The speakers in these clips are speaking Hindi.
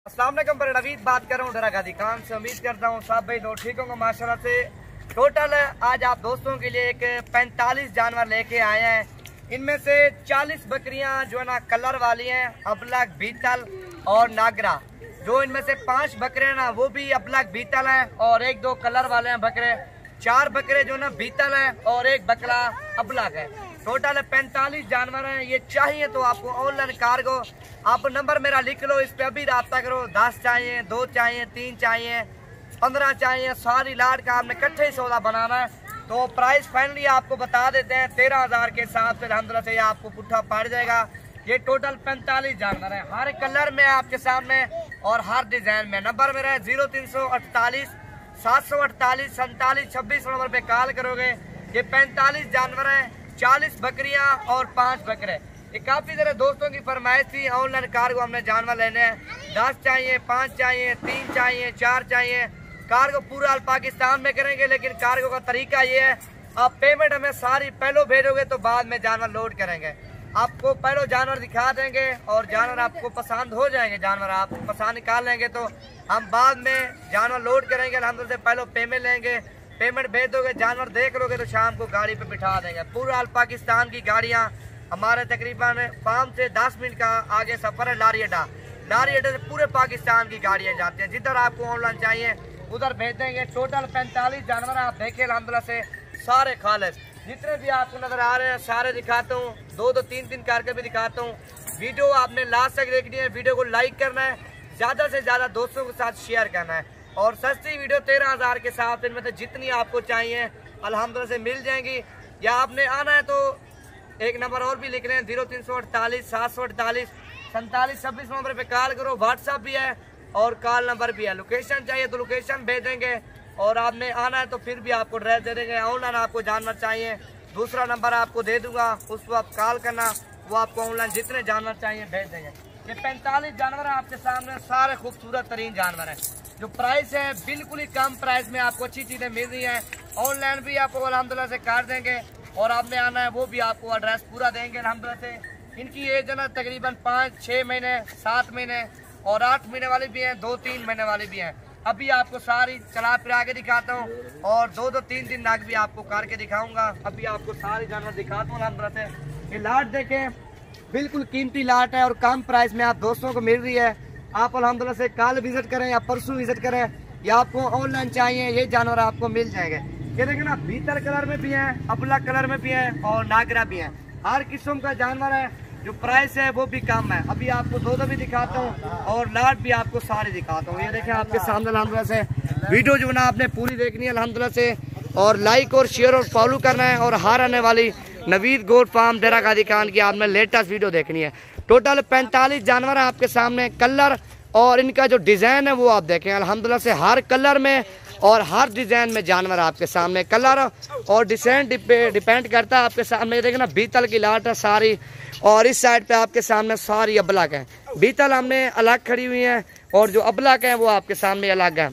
अस्सलाम वालेकुम पर नवीद बात कर रहा हूँ डरागादी खान से। उम्मीद करता हूँ सब भाई लोग ठीक होंगे माशाल्लाह से। टोटल आज आप दोस्तों के लिए एक 45 जानवर लेके आए हैं। इनमें से 40 बकरियां जो है ना कलर वाली हैं, अबलग, बीतल और नागरा। जो इनमें से 5 बकरे हैं ना वो भी अबलग बीतल हैं और 1-2 कलर वाले हैं बकरे। 4 बकरे जो ना बीतल हैं और 1 बकरा अबलग है। टोटल 45 जानवर हैं। ये चाहिए तो आपको ऑनलाइन कार्गो, आप नंबर मेरा लिख लो, इस पे अभी रब्ता करो। 10 चाहिए, 2 चाहिए, 3 चाहिए, 15 चाहिए, सारी लाट का आपने इकट्ठे ही सौदा बनाना है। तो प्राइस फाइनली आपको बता देते हैं 13,000 के हिसाब से अल्हम्दुलिल्लाह से आपको पुट्ठा पड़ जाएगा। ये टोटल 45 जानवर है, हर कलर में आपके सामने और हर डिजाइन में। नंबर मेरा है 0348 748 47 26 नंबर पे कॉल करोगे। ये 45 जानवर है, 40 बकरियां और 5 बकरे। ये काफी सारे दोस्तों की फरमाइश थी ऑनलाइन कार्गो हमने जानवर लेने हैं। 10 चाहिए, 5 चाहिए, 3 चाहिए, 4 चाहिए। कार्गो पूरा पाकिस्तान में करेंगे, लेकिन कार्गो का तरीका ये है, आप पेमेंट हमें सारी पहले भेजोगे तो बाद में जानवर लोड करेंगे। आपको पहले जानवर दिखा देंगे और जानवर आपको पसंद हो जाएंगे, जानवर आप पसंद निकाल लेंगे तो हम बाद में जानवर लोड करेंगे। अल्हम्दुलिल्लाह से पहले पेमेंट लेंगे, पेमेंट भेज दोगे, जानवर देख लोगे तो शाम को गाड़ी पे बिठा देंगे। पूरा पाकिस्तान की गाड़ियाँ हमारे तकरीबन फार्म से 10 मिनट का आगे सफर है। लारी अड्डा से पूरे पाकिस्तान की गाड़ियाँ जाती हैं। जिधर आपको ऑनलाइन चाहिए उधर भेज देंगे। टोटल 45 जानवर आप देखें अल्हम्दुलिल्लाह से सारे खालिस। जितने भी आपको नजर आ रहे हैं सारे दिखाता हूँ, 2-2 3-3 करके भी दिखाता हूँ। वीडियो आपने लास्ट तक देखनी है, वीडियो को लाइक करना है, ज्यादा से ज्यादा दोस्तों के साथ शेयर करना है। और सस्ती वीडियो 13,000 के साथ इनमें से जितनी आपको चाहिए अल्हम्दुलिल्लाह से मिल जाएंगी। या आपने आना है तो एक नंबर और भी लिख रहे हैं 0348 748 47 26 नंबर पे कॉल करो। व्हाट्सएप भी है और कॉल नंबर भी है। लोकेशन चाहिए तो लोकेशन भेज देंगे और आपने आना है तो फिर भी आपको एड्रेस दे देंगे। ऑनलाइन आपको जानवर चाहिए, दूसरा नंबर आपको दे दूंगा, उसको आप कॉल करना, वो आपको ऑनलाइन जितने जानवर चाहिए भेज देंगे। ये 45 जानवर है आपके सामने, सारे खूबसूरत तरीन जानवर है। जो प्राइस है बिल्कुल ही कम प्राइस में आपको अच्छी चीजें मिल रही है। ऑनलाइन भी आपको अल्हम्दुलिल्लाह से कर देंगे और आपने आना है वो भी आपको एड्रेस पूरा देंगे अल्हम्दुलिल्लाह से। इनकी एज है ना तकरीबन 5-6 महीने, 7 महीने और 8 महीने वाली भी हैं, 2-3 महीने वाली भी हैं। अभी आपको सारी चला फिरा के दिखाता हूँ और 2-2 3-3 नाग भी आपको करके दिखाऊंगा। अभी आपको सारी जानवर दिखाता हूँ अल्हम्दुलिल्लाह से। ये लाट देखें, बिल्कुल कीमती लाट है और कम प्राइस में आप दोस्तों को मिल रही है। आप अल्हम्दुलिल्लाह से कल विजिट करें या परसों विजिट करें, या आपको ऑनलाइन चाहिए ये जानवर आपको मिल जाएंगे। ये देखें ना, भीतर कलर में भी हैं, अपला कलर में भी हैं और नागरा भी हैं। हर किस्म का जानवर है। जो प्राइस है वो भी कम है। अभी आपको 2-2 भी दिखाता हूँ और लाट भी आपको सारे दिखाता हूँ। ये देखें आपके सामने अल्हम्दुलिल्लाह से। वीडियो जो ना आपने पूरी देखनी है अल्हम्दुलिल्लाह से, और लाइक और शेयर और फॉलो करना है। और हर आने वाली नवीद गोट फार्म डरागादी खान की आपने लेटेस्ट वीडियो देखनी है। टोटल 45 जानवर है आपके सामने। कलर और इनका जो डिजाइन है वो आप देखें अल्हम्दुलिल्लाह से, हर कलर में और हर डिजाइन में जानवर आपके सामने। कलर और डिजाइन डिपेंड करता है आपके सामने। देखें ना, बीतल की लाट है सारी, और इस साइड पे आपके सामने सारी अबलग है। बीतल हमने अलग खड़ी हुई है और जो अबलग है वो आपके सामने अलग है।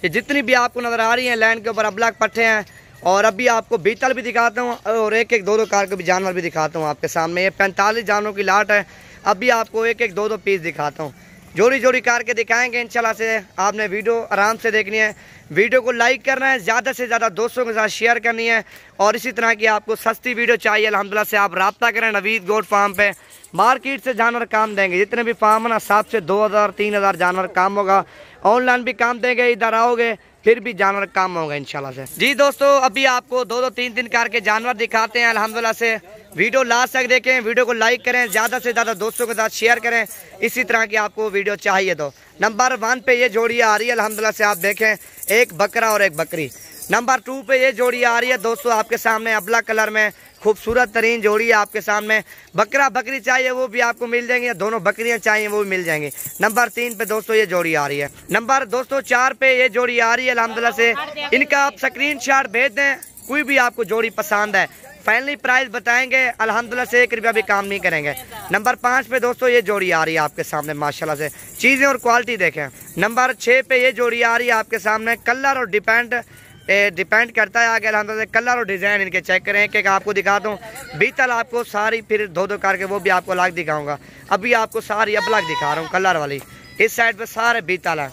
ये जितनी भी आपको नजर आ रही है लैंड के ऊपर अबलग पट्टे हैं। और अभी आपको बीतल भी दिखाता हूँ और एक 2-2 कार के भी जानवर भी दिखाता हूँ आपके सामने। ये 45 जानवरों की लाट है। अभी आपको एक 2-2 पीस दिखाता हूँ, जोड़ी जोड़ी कार के दिखाएंगे इंशाल्लाह से। आपने वीडियो आराम से देखनी है, वीडियो को लाइक करना है, ज़्यादा से ज़्यादा दोस्तों के साथ शेयर करनी है। और इसी तरह की आपको सस्ती वीडियो चाहिए अल्हम्दुलिल्लाह से, आप रब्ता करें नवीद गोट फार्म पे। मार्केट से जानवर काम देंगे, जितने भी फार्म है ना 7 से 2,000-3,000 जानवर काम होगा। ऑनलाइन भी काम देंगे, इधर आओगे फिर भी जानवर काम होगा इंशाल्लाह से। जी दोस्तों, अभी आपको 2-2 3-3 कार के जानवर दिखाते हैं अल्हम्दुलिल्लाह से। वीडियो लास्ट तक देखें, वीडियो को लाइक करें, ज़्यादा से ज़्यादा दोस्तों के साथ शेयर करें। इसी तरह की आपको वीडियो चाहिए तो नंबर 1 पे ये जोड़ी आ रही है अल्हम्दुलिल्लाह से, आप देखें, एक बकरा और एक बकरी। नंबर 2 पे ये जोड़ी आ रही है दोस्तों आपके सामने, अबला कलर में, खूबसूरत तरीन जोड़ी है आपके सामने। बकरा बकरी चाहिए वो भी आपको मिल जाएंगे, दोनों बकरियां चाहिए वो भी मिल जाएंगी। नंबर 3 पे दोस्तों ये जोड़ी आ रही है। नंबर दोस्तों 4 पे ये जोड़ी आ रही है अल्हम्दुलिल्लाह से। इनका आप स्क्रीनशॉट भेज दें, कोई भी आपको जोड़ी पसंद है फाइनली प्राइस बताएंगे अल्हम्दुलिल्लाह से, 1 रुपया भी काम नहीं करेंगे। नंबर 5 पे दोस्तों ये जोड़ी आ रही है आपके सामने माशाल्लाह से, चीज़ें और क्वालिटी देखें। नंबर 6 पे ये जोड़ी आ रही है आपके सामने। कलर और डिपेंड करता है आगे अल्हम्दुलिल्लाह, कलर और डिज़ाइन इनके चेक करें। एक आपको दिखाता हूँ बीतल आपको सारी, फिर 2-2 करके वो भी आपको अलग दिखाऊंगा। अभी आपको सारी अलग दिखा रहा हूँ कलर वाली। इस साइड पे सारे बीतल हैं।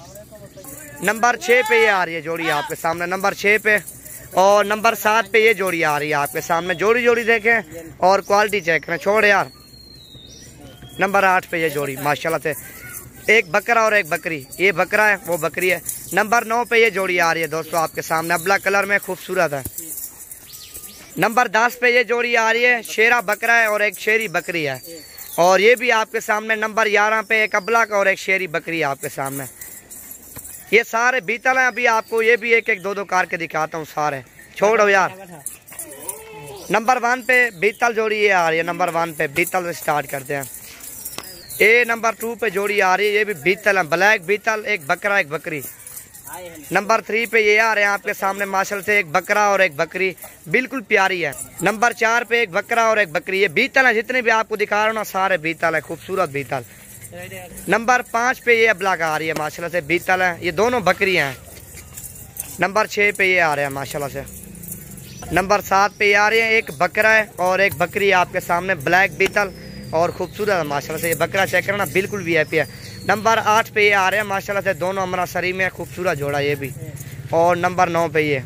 नंबर 6 पे ये आ रही है जोड़ी आपके सामने, नंबर 6 पे। और नंबर 7 पे ये जोड़ी आ रही है आपके सामने। जोड़ी जोड़ी देखें और क्वालिटी चेक करें, छोड़ यार। नंबर 8 पे ये जोड़ी माशाल्लाह से, एक बकरा और एक बकरी, ये बकरा है वो बकरी है। नंबर 9 पे ये जोड़ी आ रही है दोस्तों आपके सामने, अबला कलर में खूबसूरत है। नंबर 10 पे ये जोड़ी आ रही है, शेरा बकरा है और एक शेरी बकरी है। और ये भी आपके सामने नंबर 11 पे एक अबला का और एक शेरी बकरी है आपके सामने। ये सारे बीतल हैं। अभी आपको ये भी एक एक दो दो कार के दिखाता हूँ सारे, छोड़ो यार। नंबर 1 पे बीतल जोड़ी ये आ रही है, नंबर 1 पे बीतल से स्टार्ट करते हैं। ये नंबर 2 पे जोड़ी आ रही है, ये भी बीतल है, ब्लैक बीतल, एक बकरा एक बकरी। नंबर 3 पे ये आ रहे हैं आपके सामने माशाल्लाह से, एक बकरा और एक बकरी, बिल्कुल प्यारी है। नंबर 4 पे एक बकरा और एक बकरी, ये बीतल है, जितने भी आपको दिखा रहा हूँ ना सारे बीतल है, खूबसूरत बीतल। नंबर 5 पे ये अबला का आ रही है माशाल्लाह से, बीतल है, ये दोनों बकरियां हैं। नंबर 6 पे ये आ रहे हैं माशाल्लाह से। नंबर 7 पे ये आ रहे हैं, एक बकरा है और एक बकरी आपके सामने, ब्लैक बीतल और खूबसूरत है माशाल्लाह से। ये बकरा चेक करना बिल्कुल वीआईपी है। नंबर 8 पे ये आ रहे हैं माशाल्लाह से, दोनों अमरासरी में खूबसूरत जोड़ा ये भी। और नंबर 9 पे ये,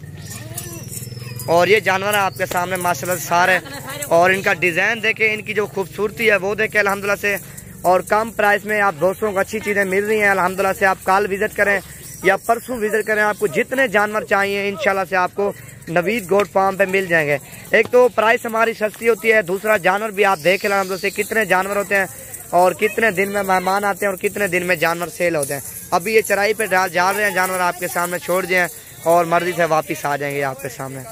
और ये जानवर है आपके सामने माशाल्लाह से सारे। और इनका डिज़ाइन देखें, इनकी जो खूबसूरती है वो देखें अल्हम्दुलिल्लाह से। और कम प्राइस में आप दोस्तों को अच्छी चीज़ें मिल रही हैं अल्हम्दुलिल्लाह से। आप कल विज़िट करें या परसों विज़िट करें, आपको जितने जानवर चाहिए इंशाल्लाह से आपको नवीद गोट फार्म पे मिल जाएंगे। एक तो प्राइस हमारी सस्ती होती है, दूसरा जानवर भी आप देख लें हम से कितने जानवर होते हैं और कितने दिन में मेहमान आते हैं और कितने दिन में जानवर सेल होते हैं। अभी ये चराई पे जा रहे हैं जानवर, आपके सामने छोड़ दिए हैं और मर्जी से वापस आ जाएंगे आपके सामने।